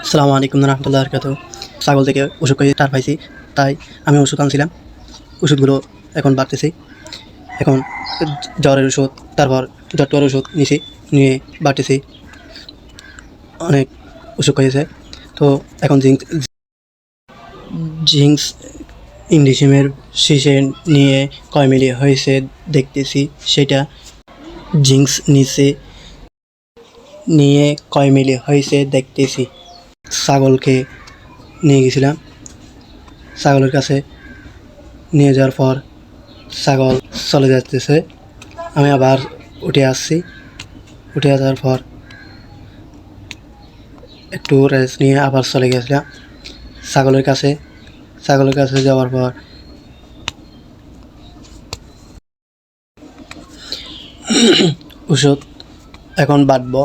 আসসালামু আলাইকুম রহমতুল্লাহ বরকাতুহু। ছাগল থেকে ওষুধ খেয়ে টার পাইছি, তাই আমি ওষুধ আনছিলাম। ওষুধগুলো এখন বাড়তেছি। এখন জ্বরের ওষুধ, তারপর জট্টুয়ার ওষুধ নিয়ে বাড়তেছি। অনেক ওষুধ খাইয়েছে। তো এখন জিঙ্কস ইংলিশিমের শীষে নিয়ে কয় মিলি হয়েছে দেখতেছি, সেটা জিঙ্কস নিয়ে কয় মিলি হয়েছে দেখতেছি। ছাগলকে নিয়ে গেছিলাম, ছাগলের কাছে নিয়ে যাওয়ার পর ছাগল চলে যাচ্ছে। আমি আবার উঠে আসছি। উঠে আসার পর একটু রেস্ট নিয়ে আবার চলে গেছিলাম ছাগলের কাছে যাওয়ার পর ওষুধ এখন বাটবো।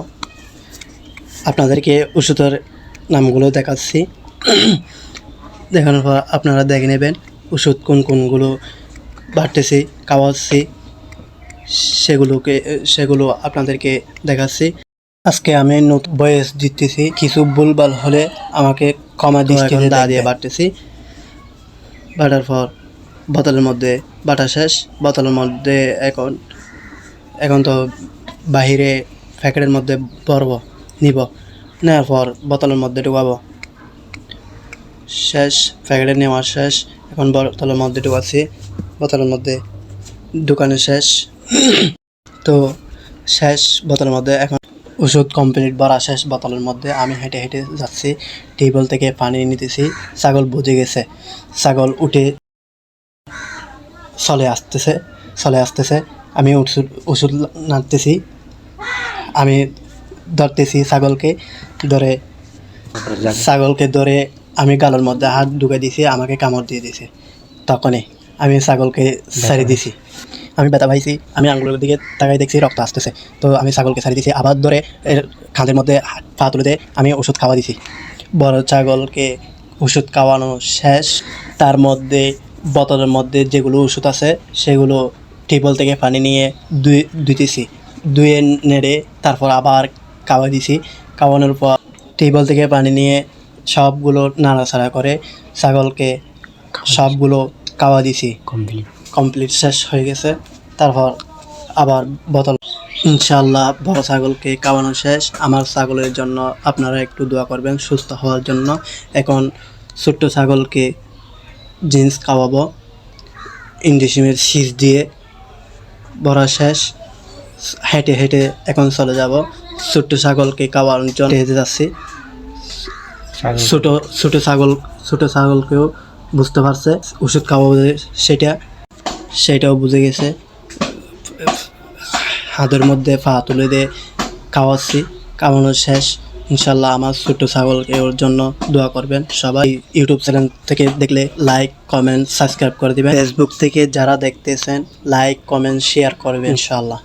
আপনাদেরকে ওষুধের নামগুলো দেখাচ্ছি। দেখানোর পর আপনারা দেখে নেবেন ওষুধ কোনগুলো বাড়তেছি, খাওয়াচ্ছি, সেগুলো আপনাদেরকে দেখাচ্ছি। আজকে আমি নতুন বয়স দিতেছি, কিছু ভুলভাল হলে আমাকে ক্ষমা দৃষ্টিতে দিয়ে বাড়তেছি। বাটার পর বোতলের মধ্যে বাটা শেষ। বোতলের মধ্যে এখন তো বাহিরে প্যাকেটের মধ্যে নেওয়ার পর বোতলের মধ্যে ঢুকাবো। শেষ, প্যাকেটে নেওয়া শেষ। এখন বোতলের মধ্যে ঢুকাচ্ছি। বোতলের মধ্যে ঢুকানো শেষ। তো শেষ বোতলের মধ্যে এখন ওষুধ কমপ্লিট ভরা শেষ বোতলের মধ্যে। আমি হেঁটে হেঁটে যাচ্ছি, টেবিল থেকে পানি নিতেছি। ছাগল বুঝে গেছে, ছাগল উঠে চলে আসতেছে। আমি ওষুধ নাড়তেছি, আমি ধরতেছি ছাগলকে ধরে আমি গালের মধ্যে হাত ঢুকে দিয়েছি, আমাকে কামড় দিয়ে দিয়েছে। তখনই আমি ছাগলকে ছাড়ি দিছি। আমি ব্যথা পাইছি, আমি আঙুলের দিকে তাকাই দেখছি রক্ত আসতেছে। তো আমি ছাগলকে ছাড়ি দিছি, আবার ধরে এর খাঁদের মধ্যে পা তুলে দিয়ে আমি ওষুধ খাওয়া দিছি। বড় ছাগলকে ওষুধ খাওয়ানো শেষ। তার মধ্যে বোতলের মধ্যে যেগুলো ওষুধ আছে সেগুলো টেবিল থেকে পানি নিয়ে ধুয়ে নেড়ে তারপর আবার খাওয়া দিছি। খাওয়ানোর পর টেবিল থেকে পানি নিয়ে সবগুলো নাড়াচাড়া করে ছাগলকে সবগুলো খাওয়া দিছি। কমপ্লিট শেষ হয়ে গেছে। তারপর আবার বোতল। ইনশাআল্লাহ বড় ছাগলকে খাওয়ানো শেষ। আমার ছাগলের জন্য আপনারা একটু দোয়া করবেন সুস্থ হওয়ার জন্য। এখন ছোট্ট ছাগলকে জিন্স খাওয়াবো ইংলিশিমের শীষ দিয়ে। ভরা শেষ। হেঁটে হেঁটে এখন চলে যাব। ছোট্ট ছাগলকে খাওয়ানোর জন্য হেঁটে যাচ্ছি। ছোট ছাগলকেও বুঝতে পারছে ওষুধ খাওয়াবো, সেটাও বুঝে গেছে। হাতের মধ্যে পা তুলে দিয়ে খাওয়াচ্ছি। খাওয়ানো শেষ। ইনশাল্লাহ আমার ছোট্ট ছাগলকে ওর জন্য দোয়া করবেন সবাই। ইউটিউব চ্যানেল থেকে দেখলে লাইক, কমেন্ট, সাবস্ক্রাইব করে দিবেন। ফেসবুক থেকে যারা দেখতেছেন লাইক, কমেন্ট, শেয়ার করবেন ইনশাল্লাহ।